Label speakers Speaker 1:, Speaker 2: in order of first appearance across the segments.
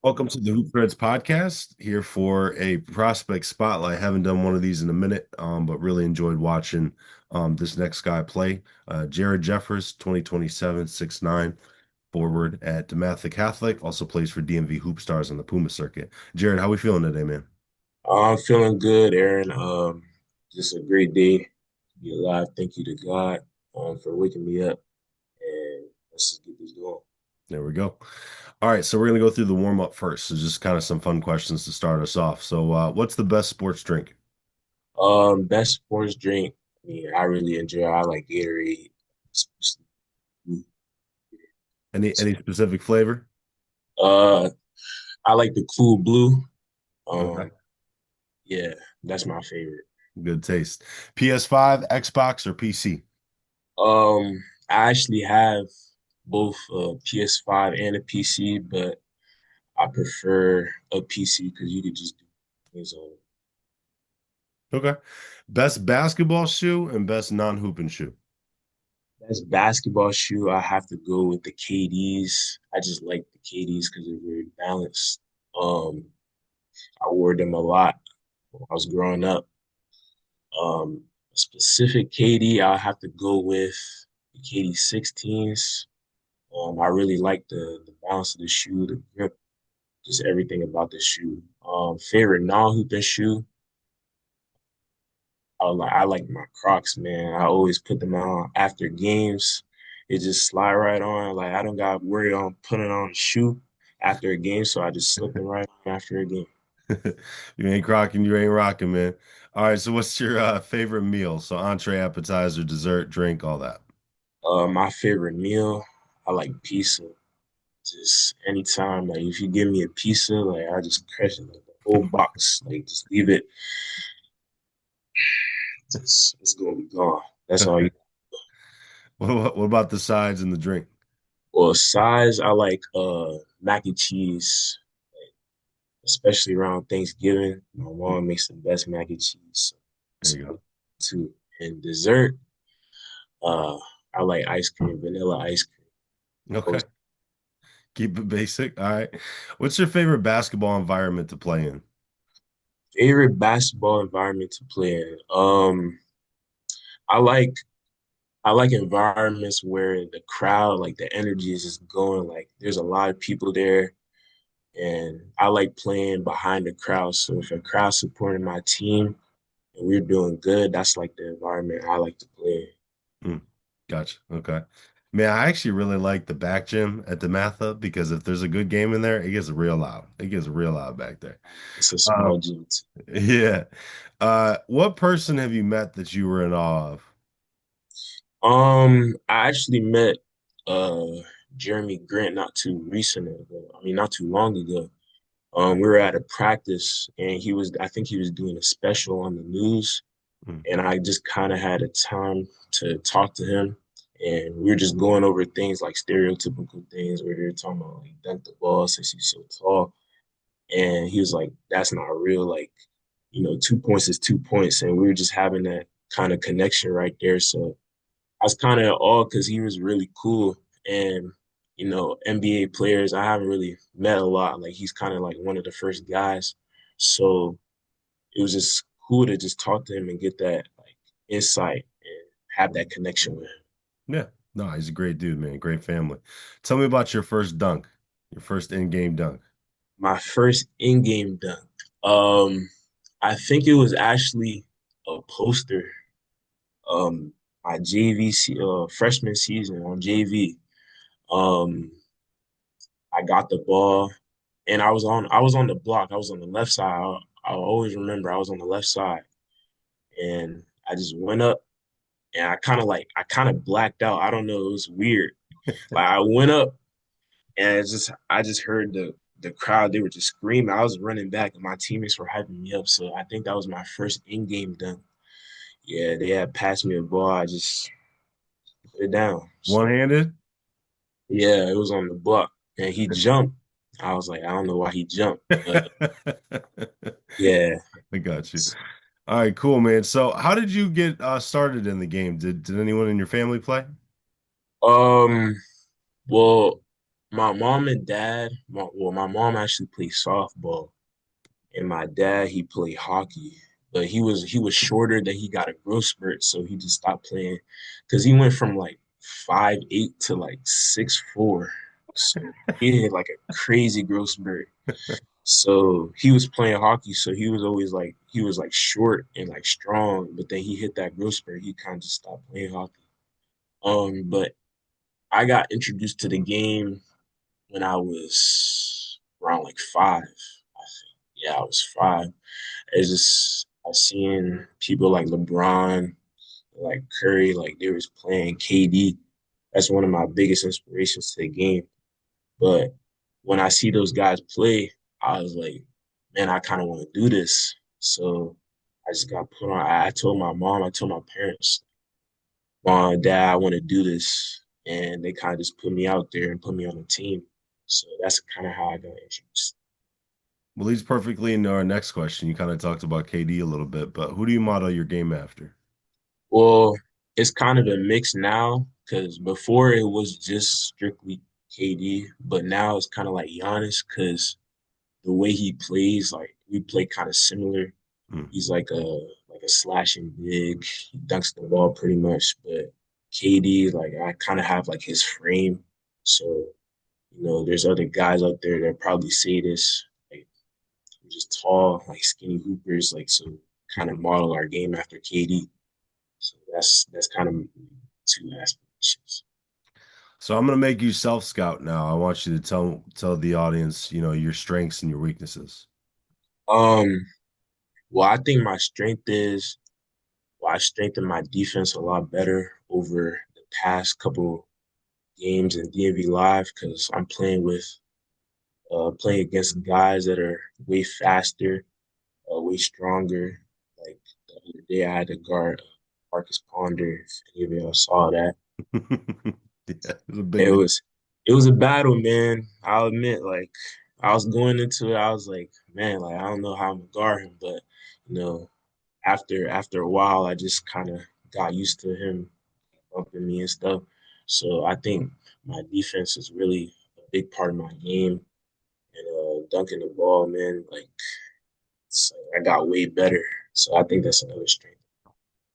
Speaker 1: Welcome to the Hoopstarz podcast. Here for a prospect spotlight. Haven't done one of these in a minute, but really enjoyed watching this next guy play. Jared Jeffers, 2027, 6'9", forward at DeMatha Catholic. Also plays for DMV Hoopstarz on the Puma circuit. Jared, how we feeling today, man?
Speaker 2: I'm feeling good, Aaron. Just a great day to be alive. Thank you to God for waking me up, and let's just get this going.
Speaker 1: There we go. All right, so we're gonna go through the warm up first. So just kind of some fun questions to start us off. So, what's the best sports drink?
Speaker 2: Best sports drink. I really enjoy. I like Gatorade. Especially-
Speaker 1: Any specific flavor?
Speaker 2: Uh, I like the Cool Blue.
Speaker 1: Okay,
Speaker 2: Um, yeah, that's my favorite.
Speaker 1: good taste. PS5, Xbox, or PC?
Speaker 2: I actually have both a PS5 and a PC, but I prefer a PC because you could just do things on it.
Speaker 1: Okay. Best basketball shoe and best non-hooping shoe.
Speaker 2: As basketball shoe, I have to go with the KDs. I just like the KDs because they're very balanced. I wore them a lot when I was growing up. A specific KD, I'll have to go with the KD 16s. I really like the balance of the shoe, the grip, just everything about the shoe. Favorite non-hooping shoe, I like my Crocs, man. I always put them on after games. It just slide right on. Like I don't got to worry on putting on a shoe after a game, so I just slip them right on after a game.
Speaker 1: You ain't crocking, you ain't rocking, man. All right, so what's your favorite meal? So entree, appetizer, dessert, drink, all that.
Speaker 2: My favorite meal, I like pizza. Just anytime, like if you give me a pizza, like I just crush it, like the whole box, like just leave it. It's gonna be gone. That's all you.
Speaker 1: What about the sides and the drink?
Speaker 2: Well, size, I like mac and cheese, especially around Thanksgiving. My mom makes the best mac and cheese. So
Speaker 1: There
Speaker 2: it's
Speaker 1: you
Speaker 2: too. And dessert, uh, I like ice cream, vanilla ice cream.
Speaker 1: go.
Speaker 2: Always.
Speaker 1: Okay. Keep it basic. All right. What's your favorite basketball environment to play in?
Speaker 2: Favorite basketball environment to play in. I like I like environments where the crowd, like the energy is just going. Like there's a lot of people there, and I like playing behind the crowd. So if a crowd supporting my team and we're doing good, that's like the environment I like to play
Speaker 1: Hmm, gotcha. Okay. Man, I actually really like the back gym at the DeMatha because if there's a good game in there, it gets real loud. It gets real loud back there.
Speaker 2: in. It's a
Speaker 1: Uh,
Speaker 2: small gym too.
Speaker 1: yeah. What person have you met that you were in awe of?
Speaker 2: I actually met uh Jeremy Grant not too recent ago. I mean, not too long ago. We were at a practice and I think he was doing a special on the news,
Speaker 1: Hmm,
Speaker 2: and I just kind of had a time to talk to him. And we were just going over things like stereotypical things where they were talking about like dunk the ball since he's so tall. And he was like, that's not real. Like, 2 points is 2 points. And we were just having that kind of connection right there. So I was kind of all because he was really cool. And, NBA players, I haven't really met a lot. Like he's kind of like one of the first guys. So it was just cool to just talk to him and get that like insight and have that connection with him.
Speaker 1: yeah. No, he's a great dude, man. Great family. Tell me about your first dunk, your first in-game dunk.
Speaker 2: My first in-game dunk. Um, I think it was actually a poster. My freshman season on JV. Um, I got the ball and I was on the block. I was on the left side. I always remember I was on the left side and I just went up and I kind of blacked out. I don't know, it was weird. Like I went up and I just heard the crowd, they were just screaming. I was running back and my teammates were hyping me up. So I think that was my first in-game dunk. Yeah, they had passed me a ball. I just put it down. So
Speaker 1: One-handed?
Speaker 2: yeah, it was on the block and he jumped. I was like, I don't know why he jumped, but yeah.
Speaker 1: I got you. All right, cool, man. So, how did you get started in the game? Did anyone in your family play?
Speaker 2: Um, well, my mom and dad, my mom actually plays softball, and my dad he played hockey. But he was shorter, then he got a growth spurt, so he just stopped playing because he went from like 5'8" to like 6'4". So he had like a crazy growth spurt. So he was playing hockey, so he was like short and like strong, but then he hit that growth spurt. He kind of just stopped playing hockey. But I got introduced to the game when I was around like 5. I think. Yeah, I was 5. It's just I seen people like LeBron, like Curry, like they was playing KD. That's one of my biggest inspirations to the game. But when I see those guys play, I was like, man, I kind of want to do this. So I just got put on. I told my mom, I told my parents, Mom and Dad, I want to do this. And they kind of just put me out there and put me on the team. So that's kind of how I got introduced.
Speaker 1: Well, leads perfectly into our next question. You kind of talked about KD a little bit, but who do you model your game after?
Speaker 2: Well, it's kind of a mix now because before it was just strictly KD, but now it's kind of like Giannis because the way he plays, like we play kind of similar.
Speaker 1: Hmm.
Speaker 2: He's like a slashing big. He dunks the ball pretty much, but KD, like I kind of have like his frame. So, there's other guys out there that probably say this, like we're just tall, like skinny hoopers, like so kind of model our game after KD. So that's kind of two aspirations.
Speaker 1: So I'm gonna make you self scout now. I want you to tell the audience, your strengths and your weaknesses.
Speaker 2: Um, well, I think my strength is I strengthened my defense a lot better over the past couple games in DMV Live because I'm playing against guys that are way faster, way stronger. Like the other day, I had to guard Marcus Ponder. If any of y'all saw that,
Speaker 1: Yeah, it was a big
Speaker 2: it
Speaker 1: man.
Speaker 2: was it was a battle, man. I'll admit, like I was going into it, I was like, man, like I don't know how I'm gonna guard him, but you know, after a while, I just kind of got used to him bumping me and stuff. So I think my defense is really a big part of my game. And dunking the ball, man, like I got way better. So I think that's another strength.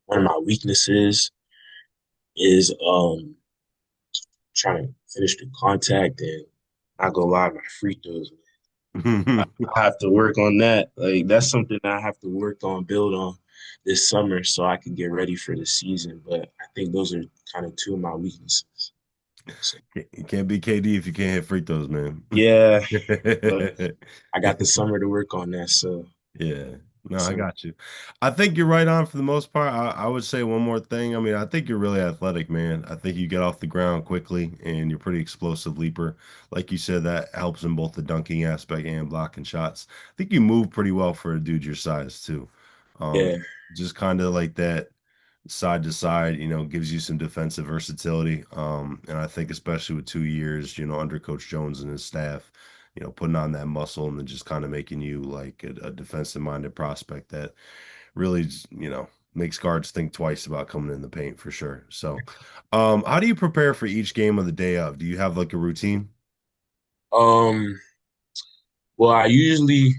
Speaker 2: One of my weaknesses is trying to finish the contact and not gonna lie, my free throws. I have to work on that. Like that's something that I have to work on, build on this summer so I can get ready for the season. But I think those are kind of two of my weaknesses. So
Speaker 1: You can't be KD if you can't hit free throws, man.
Speaker 2: yeah, but I got the summer to work on that. So
Speaker 1: Yeah, no, I
Speaker 2: summer.
Speaker 1: got you. I think you're right on for the most part. I would say one more thing. I mean, I think you're really athletic, man. I think you get off the ground quickly and you're pretty explosive leaper. Like you said, that helps in both the dunking aspect and blocking shots. I think you move pretty well for a dude your size too.
Speaker 2: Yeah,
Speaker 1: Just kind of like that side to side, gives you some defensive versatility. And I think especially with 2 years, under Coach Jones and his staff, putting on that muscle and then just kind of making you like a defensive minded prospect that really, makes guards think twice about coming in the paint for sure. So, how do you prepare for each game of the day of? Do you have like a routine?
Speaker 2: Um, well, I usually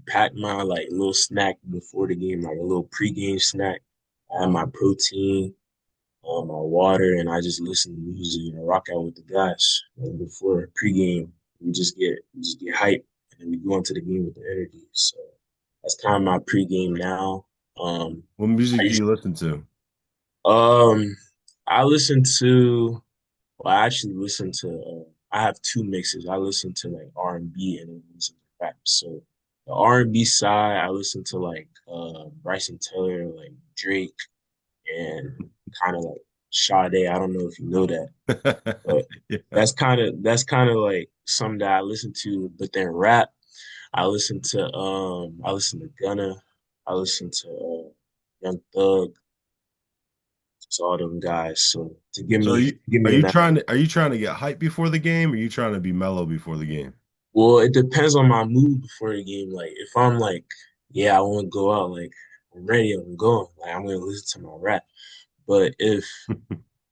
Speaker 2: pack my like little snack before the game, like a little pregame snack. I have my protein, my water, and I just listen to music and rock out with the guys. Like before pregame, we just get hype, and then we go into the game with the energy. So that's kind of my pregame now. Um,
Speaker 1: What
Speaker 2: I
Speaker 1: music do
Speaker 2: usually,
Speaker 1: you listen to?
Speaker 2: um, I listen to. Well, I actually listen to. I have two mixes. I listen to like R&B and then listen to rap. So the R&B side, I listen to like Bryson Tiller, like Drake, and kind of like Sade. I don't know if you know that, but
Speaker 1: Yeah.
Speaker 2: that's kind of like something that I listen to. But then rap, I listen to Gunna, I listen to Young Thug, just all them guys. So to give
Speaker 1: So are
Speaker 2: me
Speaker 1: you
Speaker 2: give
Speaker 1: are
Speaker 2: me
Speaker 1: you
Speaker 2: an
Speaker 1: trying to get hype before the game, or are you trying to be mellow before the game?
Speaker 2: Well, it depends on my mood before the game. Like if I'm like, yeah, I want to go out, like I'm ready, I'm going. Like I'm gonna listen to my rap. But if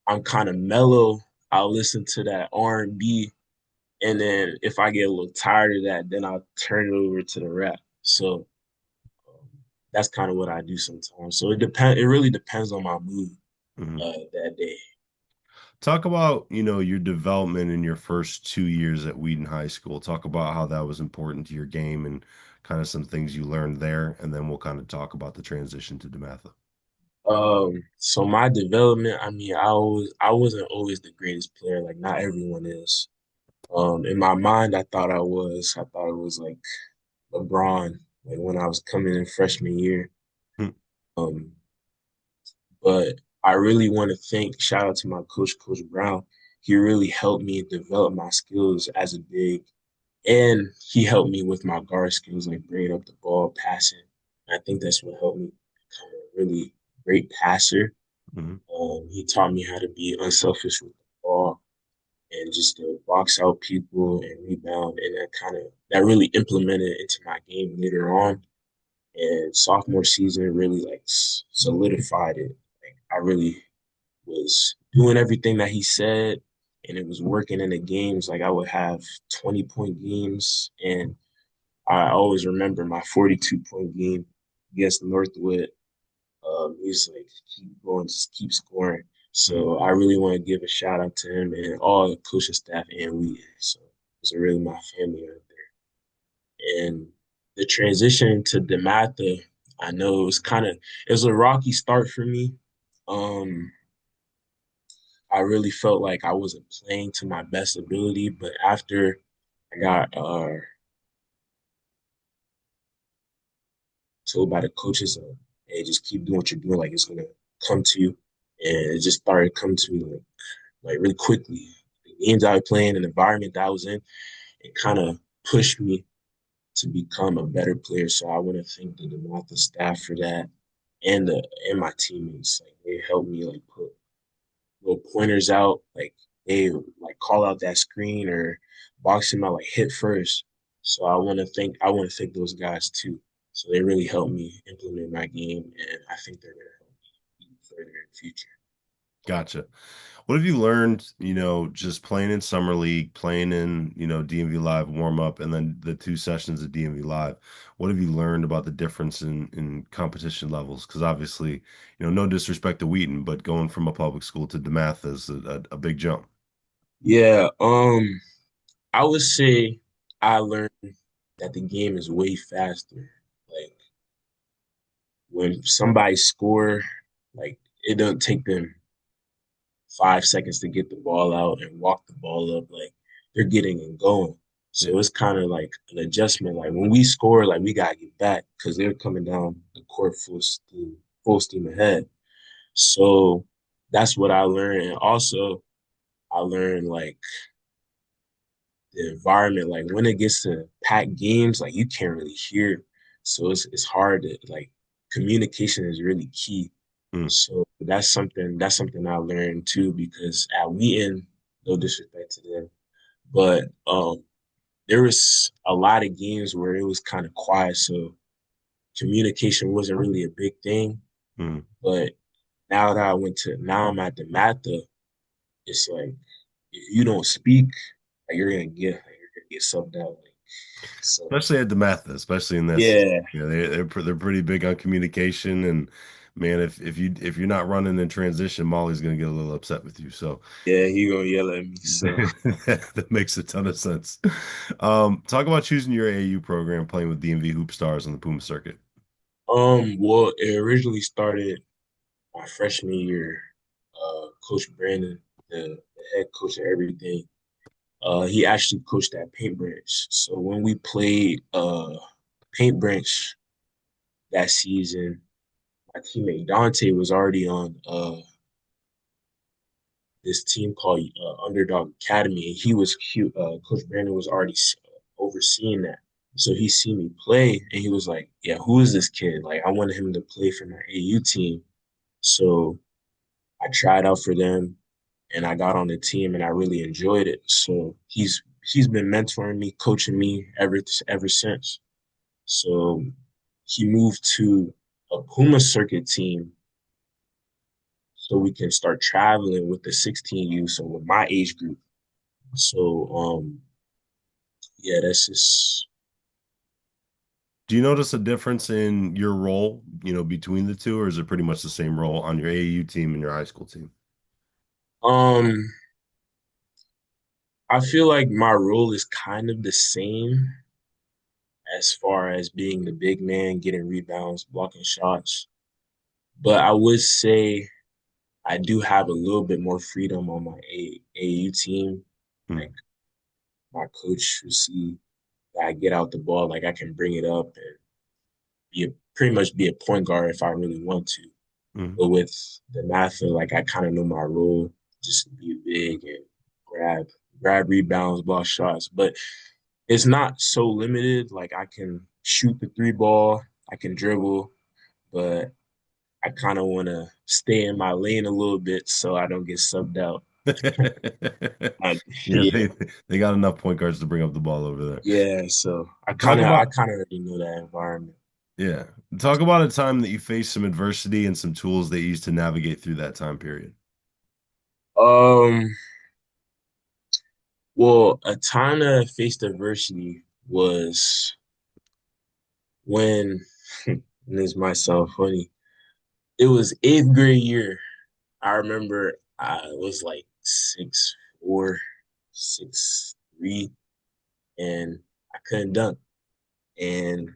Speaker 2: I'm kind of mellow, I'll listen to that R&B, and then if I get a little tired of that, then I'll turn it over to the rap. So um, that's kind of what I do sometimes. So it really depends on my mood
Speaker 1: Mhm.
Speaker 2: that day.
Speaker 1: Talk about, your development in your first 2 years at Wheaton High School. Talk about how that was important to your game and kind of some things you learned there, and then we'll kind of talk about the transition to DeMatha.
Speaker 2: So my development, I mean, I wasn't always the greatest player. Like not everyone is. In my mind, I thought I was. I thought it was like LeBron, like when I was coming in freshman year.
Speaker 1: Hmm.
Speaker 2: Um, but I really want to shout out to my coach, Coach Brown. He really helped me develop my skills as a big, and he helped me with my guard skills, like bringing up the ball, passing. I think that's what helped me become a really great passer.
Speaker 1: Mhm.
Speaker 2: He taught me how to be unselfish with the ball and just to box out people and rebound, and that really implemented into my game later on. And sophomore season really like solidified it. Like I really was doing everything that he said, and it was working in the games. Like I would have 20-point games, and I always remember my 42-point game against Northwood. He's like, keep going, just keep scoring.
Speaker 1: Mhm.
Speaker 2: So I really want to give a shout out to him and all the coaching staff and we. So it's really my family right there. And the transition to DeMatha, I know it was a rocky start for me. Um, I really felt like I wasn't playing to my best ability, but after I got told by the coaches, hey, just keep doing what you're doing, like it's gonna come to you, and it just started coming to me like really quickly. The games I was playing and the environment that I was in, it kind of pushed me to become a better player. So I want to thank the DeMatha staff for that, and my teammates. Like they helped me like put little pointers out, like they like call out that screen or box him out like hit first. So I want to thank those guys too. So they really helped me implement my game, and I think they're gonna help me even further in the future.
Speaker 1: Gotcha. What have you learned, just playing in summer league, playing in, DMV Live warm up, and then the 2 sessions of DMV Live? What have you learned about the difference in competition levels? Because obviously, no disrespect to Wheaton, but going from a public school to DeMatha is a big jump.
Speaker 2: Yeah, I would say I learned that the game is way faster. Like when somebody score, like it doesn't take them 5 seconds to get the ball out and walk the ball up. Like they're getting and going.
Speaker 1: Yeah.
Speaker 2: So it's kind of like an adjustment. Like when we score, like we gotta get back because they're coming down the court full steam ahead. So that's what I learned. And also I learned like the environment, like when it gets to packed games, like you can't really hear. So it's hard to like communication is really key.
Speaker 1: Mm,
Speaker 2: So that's something I learned too because at Wheaton, no disrespect to them, but there was a lot of games where it was kind of quiet, so communication wasn't really a big thing.
Speaker 1: mm.
Speaker 2: But now I'm at the DeMatha, it's like if you don't speak, like you're gonna get subbed out. Like, so
Speaker 1: Especially at DeMatha, especially in this.
Speaker 2: yeah,
Speaker 1: They're pretty big on communication, and man, if you're not running in transition, Molly's gonna get a little upset with you. So
Speaker 2: yeah, he gonna yell at me. So
Speaker 1: that makes a ton of sense. Talk about choosing your AAU program, playing with DMV Hoopstarz on the Puma circuit.
Speaker 2: well, it originally started my freshman year. Coach Brandon, the head coach of everything, he actually coached at Paint Branch. So when we played Paint Branch that season, my teammate Dante was already on this team called Underdog Academy, and Coach Brandon was already overseeing that. So he seen me play, and he was like, "Yeah, who is this kid? Like, I wanted him to play for my AU team." So I tried out for them, and I got on the team, and I really enjoyed it. So he's been mentoring me, coaching me ever since. So he moved to a Puma circuit team. so we can start traveling with the 16U, so with my age group. So yeah, that's just
Speaker 1: Do you notice a difference in your role, between the two, or is it pretty much the same role on your AAU team and your high school team?
Speaker 2: um I feel like my role is kind of the same as far as being the big man, getting rebounds, blocking shots. But I would say I do have a little bit more freedom on my AAU team. Like
Speaker 1: Hmm.
Speaker 2: my coach will see that I get out the ball, like I can bring it up and pretty much be a point guard if I really want to.
Speaker 1: Hmm.
Speaker 2: But with DeMatha, like I kind of know my role, just to be big and grab rebounds, block shots. But it's not so limited. Like I can shoot the three ball, I can dribble, but I kind of want to stay in my lane a little bit so I don't get subbed out. I,
Speaker 1: Yeah,
Speaker 2: yeah,
Speaker 1: they got enough point guards to bring up the ball over there.
Speaker 2: yeah. So
Speaker 1: Talk
Speaker 2: I
Speaker 1: about
Speaker 2: kind of already know that environment.
Speaker 1: Yeah. Talk about a time that you faced some adversity and some tools that you used to navigate through that time period.
Speaker 2: Um, well, a time that I faced adversity was when, and this might sound funny, it was eighth grade year. I remember I was like 6'4", 6'3", and I couldn't dunk. And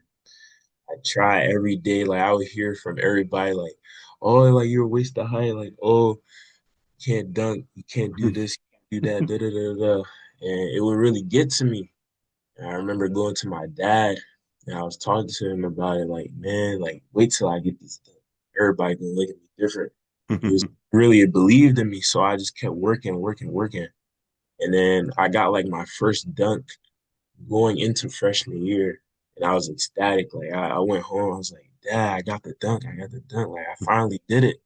Speaker 2: I try every day. Like I would hear from everybody, like, "Oh, like you're a waste of height. Like, oh, you can't dunk. You can't do this. You can't do that. Da da da da." And it would really get to me. And I remember going to my dad, and I was talking to him about it. Like, man, like wait till I get this done. Everybody gonna look at me different. He was really believed in me, so I just kept working, working, working. And then I got like my first dunk going into freshman year, and I was ecstatic. Like I went home, I was like, Dad, I got the dunk, I got the dunk. Like I finally did it.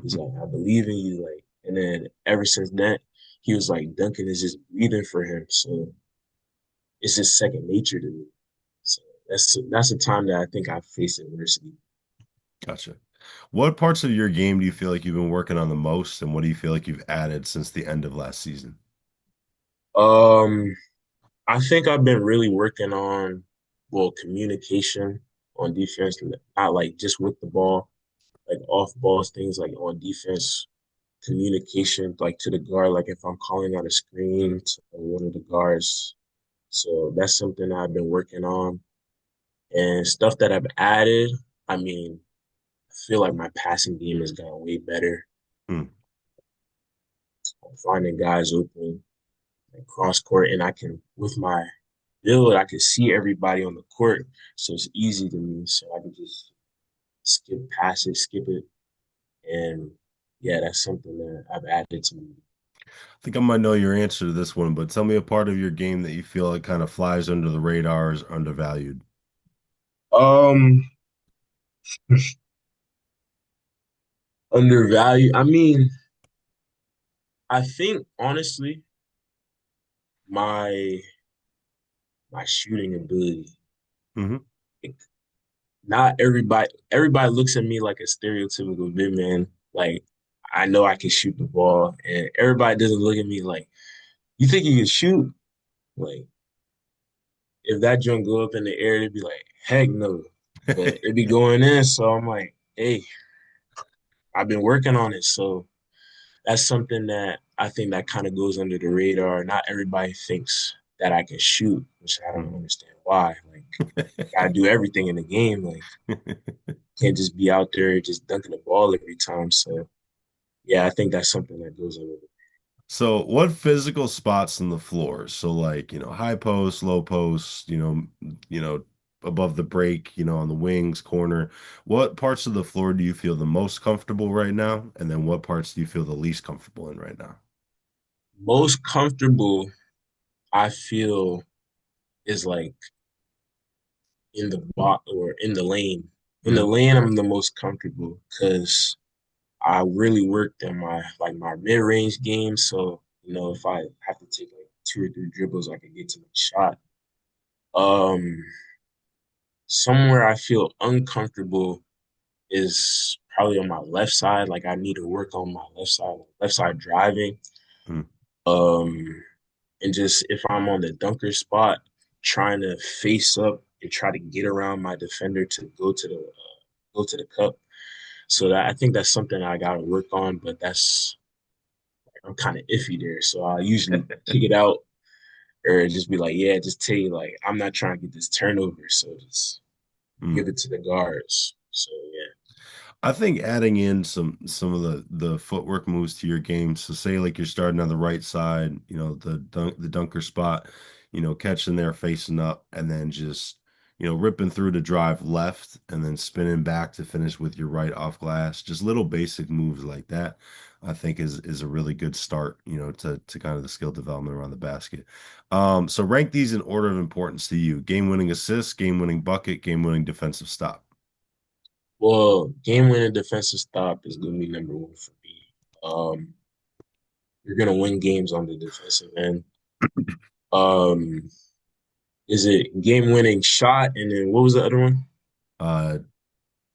Speaker 2: He's like, I believe in you. Like, and then ever since that, he was like, dunking is just breathing for him. So it's just second nature to me. So that's a time that I think I faced adversity.
Speaker 1: Gotcha. What parts of your game do you feel like you've been working on the most, and what do you feel like you've added since the end of last season?
Speaker 2: Um, I think I've been really working on well communication on defense, not like just with the ball, like off balls, things like on defense, communication like to the guard, like if I'm calling out a screen to one of the guards. So that's something I've been working on. And stuff that I've added, I mean, I feel like my passing game has gotten way better.
Speaker 1: Hmm.
Speaker 2: I'm finding guys open, like cross court, and I can with my build, I can see everybody on the court. So it's easy to me. So I can just skip passes, skip it. And yeah, that's something that I've added to me.
Speaker 1: I think I might know your answer to this one, but tell me a part of your game that you feel like kind of flies under the radar is undervalued.
Speaker 2: Um, undervalued. I mean, I think honestly, my my shooting ability.
Speaker 1: Hmm.
Speaker 2: Like, not everybody looks at me like a stereotypical big man. Like I know I can shoot the ball, and everybody doesn't look at me like you think you can shoot. Like if that joint go up in the air, they'd be like, heck no. But it'd be going in, so I'm like, hey, I've been working on it. So that's something that I think that kind of goes under the radar. Not everybody thinks that I can shoot, which I don't understand why. Like, gotta do everything in the game. Like, can't just be out there just dunking the ball every time. So, yeah, I think that's something that goes under.
Speaker 1: So, what physical spots in the floor? So, like, high post, low post, above the break, on the wings, corner. What parts of the floor do you feel the most comfortable right now? And then what parts do you feel the least comfortable in right now?
Speaker 2: Most comfortable I feel is like in the box or in the lane. In the
Speaker 1: Mm,
Speaker 2: lane, I'm the most comfortable because I really worked on my like my mid range game. So if I have to take like two or three dribbles, I can get to my shot. Um, somewhere I feel uncomfortable is probably on my left side. Like I need to work on my left side driving.
Speaker 1: Hmm.
Speaker 2: Um, and just if I'm on the dunker spot, trying to face up and try to get around my defender to go to the cup. So that I think that's something I got to work on, but I'm kind of iffy there. So I usually kick it out or just be like, yeah, just tell you like I'm not trying to get this turnover, so just
Speaker 1: Hmm.
Speaker 2: give it to the guards. So yeah.
Speaker 1: I think adding in some of the footwork moves to your game. So say like you're starting on the right side, the dunker spot, catching there facing up and then just, ripping through to drive left and then spinning back to finish with your right off glass. Just little basic moves like that, I think is a really good start, to kind of the skill development around the basket. So rank these in order of importance to you. Game-winning assist, game-winning bucket, game-winning defensive stop.
Speaker 2: Well, game winning defensive stop is gonna be number one for me. Um, you're gonna win games on the defensive end. Um, is it game winning shot and then what was the other one?
Speaker 1: Uh,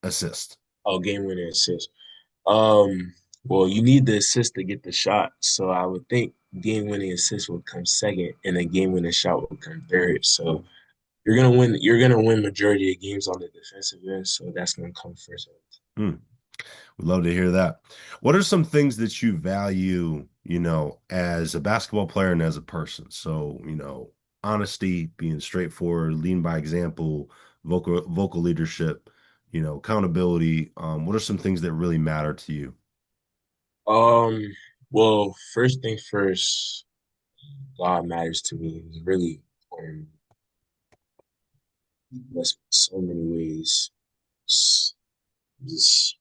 Speaker 1: assist.
Speaker 2: Oh, game winning assist. Um, well, you need the assist to get the shot, so I would think game winning assist would come second, and then game winning shot would come third. So you're gonna win. You're gonna win majority of games on the defensive end, so that's gonna come first.
Speaker 1: Hmm. We'd love to hear that. What are some things that you value, as a basketball player and as a person? So, honesty, being straightforward, leading by example, vocal leadership, accountability. What are some things that really matter to you?
Speaker 2: Um, well, first thing first, God matters to me. It's really important. He blessed me in so many ways. Just, just,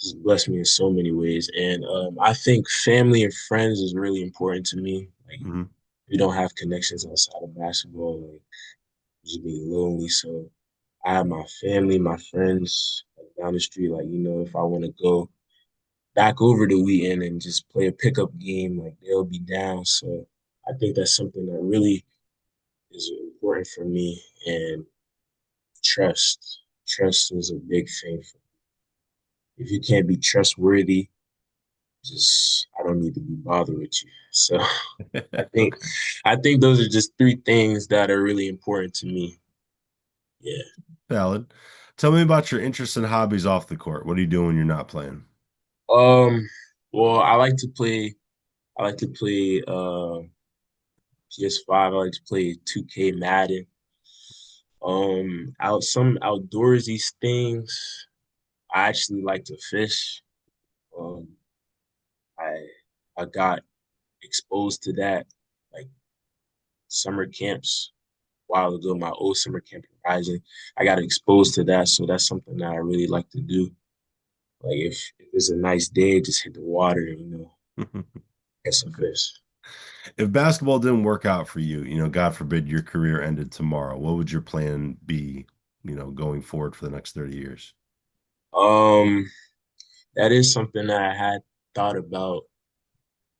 Speaker 2: just blessed me in so many ways. And I think family and friends is really important to me. Like,
Speaker 1: Hmm.
Speaker 2: we don't have connections outside of basketball. Like, just being lonely. So I have my family, my friends like, down the street. Like, if I want to go back over to Wheaton and just play a pickup game, like they'll be down. So I think that's something that really is important for me. And trust. Trust is a big thing. If you can't be trustworthy, just I don't need to be bothered with you. So I think
Speaker 1: Okay.
Speaker 2: I think those are just three things that are really important to me. Yeah.
Speaker 1: Valid. Tell me about your interests and hobbies off the court. What are you doing when you're not playing?
Speaker 2: Um. Well, I like to play PS5. I like to play 2K Madden. Out some outdoorsy things. I actually like to fish. Um, I I got exposed to that like summer camps a while ago. My old summer camp Horizon, I got exposed to that, so that's something that I really like to do. Like if it's a nice day, just hit the water and get some fish.
Speaker 1: If basketball didn't work out for you, God forbid your career ended tomorrow, what would your plan be, going forward for the next 30 years?
Speaker 2: Um, that is something that I had thought about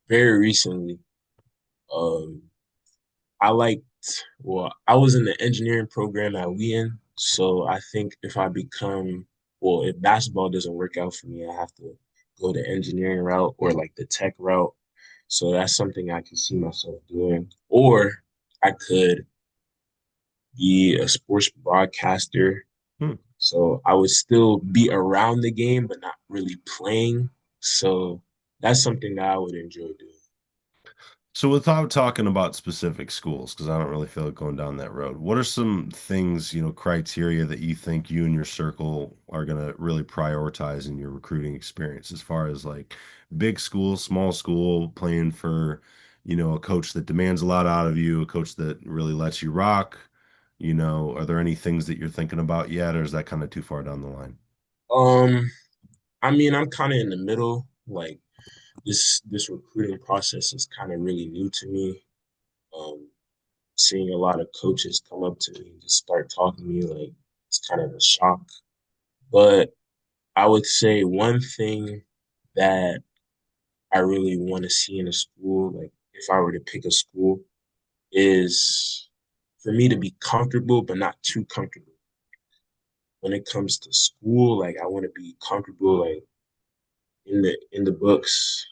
Speaker 2: very recently. Um, I liked, I was in the engineering program at Wheaton, so I think if basketball doesn't work out for me, I have to go the engineering route or like the tech route. So that's something I can see myself doing. Or I could be a sports broadcaster.
Speaker 1: Hmm.
Speaker 2: So I would still be around the game, but not really playing. So that's something that I would enjoy doing.
Speaker 1: So without talking about specific schools, because I don't really feel like going down that road, what are some things, criteria that you think you and your circle are going to really prioritize in your recruiting experience as far as like big school, small school, playing for, a coach that demands a lot out of you, a coach that really lets you rock, are there any things that you're thinking about yet, or is that kind of too far down the line?
Speaker 2: Um, I mean, I'm kind of in the middle. Like this recruiting process is kind of really new to me. Um, Seeing a lot of coaches come up to me and just start talking to me like it's kind of a shock. But I would say one thing that I really want to see in a school, like if I were to pick a school, is for me to be comfortable but not too comfortable. when it comes to school, like I want to be comfortable, like in the books,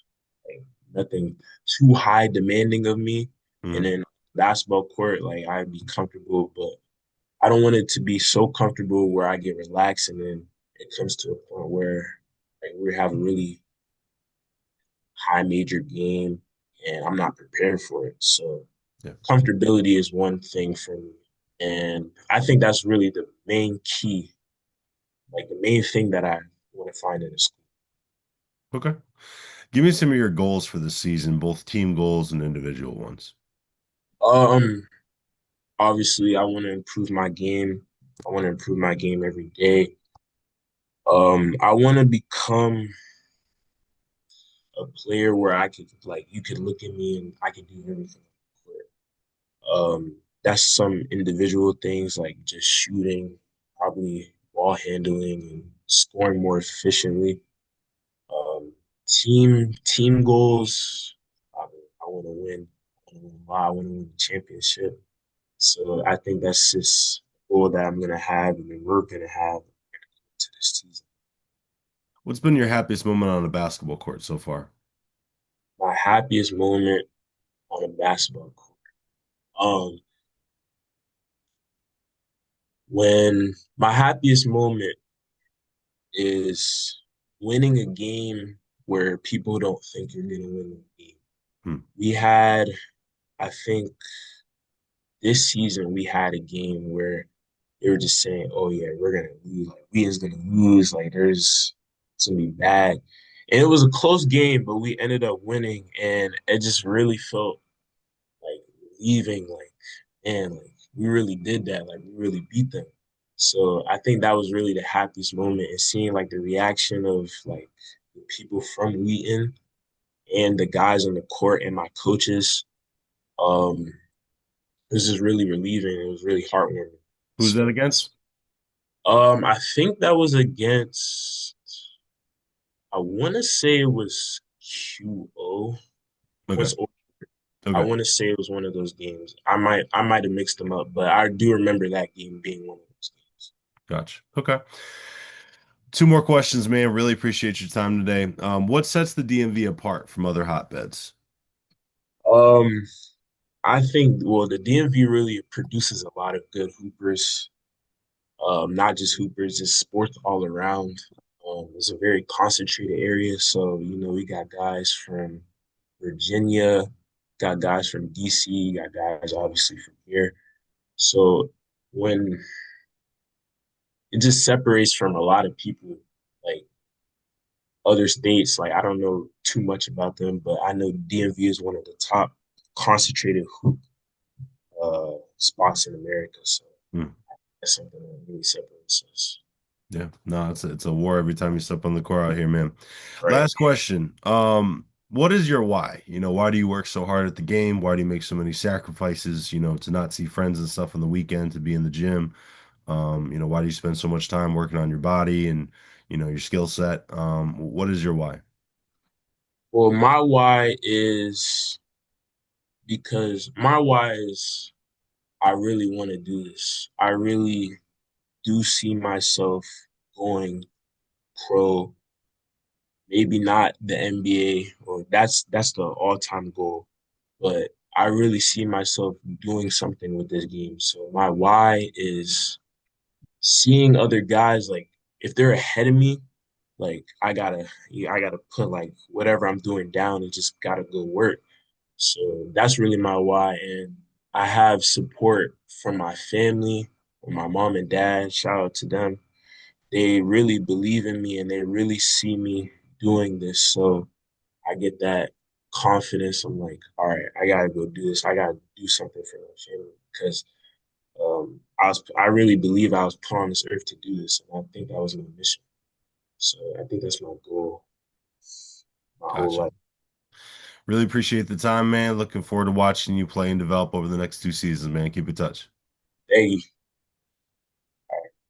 Speaker 2: like nothing too high demanding of me. And
Speaker 1: Mm,
Speaker 2: then basketball court, like I'd be comfortable, but I don't want it to be so comfortable where I get relaxed and then it comes to a point where like we have a really high major game and I'm not prepared for it. So
Speaker 1: yeah.
Speaker 2: comfortability is one thing for me. And I think that's really the main key, like the main thing that I want to find in a school.
Speaker 1: Okay. Give me some of your goals for the season, both team goals and individual ones.
Speaker 2: Um, Obviously I want to improve my game. I want to improve my game every day. I want to become a player where I could like you could look at me and I could do everything. That's some individual things like just shooting, probably ball handling and scoring more efficiently. Um, team goals. I want to win. I want to win the championship. So I think that's just a goal that I'm gonna have and then we're gonna have to this season.
Speaker 1: What's been your happiest moment on a basketball court so far?
Speaker 2: My happiest moment on a basketball court. Um, when my happiest moment is winning a game where people don't think you're going to win the game.
Speaker 1: Hmm.
Speaker 2: We had, I think this season, we had a game where they were just saying, oh, yeah, we're going to lose. Like, we is going to lose. Like, it's going to be bad. And it was a close game, but we ended up winning. And it just really felt like leaving, like, man, like, we really did that. Like, we really beat them. So I think that was really the happiest moment and seeing like the reaction of like the people from Wheaton and the guys on the court and my coaches. It was just really relieving. It was really heartwarming.
Speaker 1: Who's that
Speaker 2: So,
Speaker 1: against?
Speaker 2: I think that was against. I want to say it was QO.
Speaker 1: Okay.
Speaker 2: Once I
Speaker 1: Okay.
Speaker 2: want to say it was one of those games. I might have mixed them up, but I do remember that game being one of those games.
Speaker 1: Gotcha. Okay. Two more questions, man. Really appreciate your time today. What sets the DMV apart from other hotbeds?
Speaker 2: Um, I think well, the DMV really produces a lot of good hoopers. Not just hoopers, just sports all around. It's a very concentrated area, so we got guys from Virginia, got guys from DC, got guys obviously from here. So when it just separates from a lot of people, like other states, like I don't know too much about them, but I know DMV is one of the top concentrated hoop spots in America. So
Speaker 1: Hmm.
Speaker 2: that's something that really separates us.
Speaker 1: Yeah, no, it's a war every time you step on the court out here, man.
Speaker 2: Right.
Speaker 1: Last question. What is your why? Why do you work so hard at the game? Why do you make so many sacrifices, to not see friends and stuff on the weekend, to be in the gym? Why do you spend so much time working on your body and, your skill set? What is your why?
Speaker 2: Well, my why is because my why is I really want to do this. I really do see myself going pro, maybe not the NBA or that's the all-time goal, but I really see myself doing something with this game. So my why is seeing other guys like if they're ahead of me, like I gotta put like whatever I'm doing down and just gotta go work. So that's really my why. And I have support from my family, from my mom and dad. Shout out to them. They really believe in me and they really see me doing this. So I get that confidence. I'm like, all right, I gotta go do this. I gotta do something for my family because I really believe I was put on this earth to do this, and I think that was my mission. So I think that's my goal, my whole
Speaker 1: Gotcha.
Speaker 2: life.
Speaker 1: Really appreciate the time, man. Looking forward to watching you play and develop over the next two seasons, man. Keep in touch.
Speaker 2: Thank you.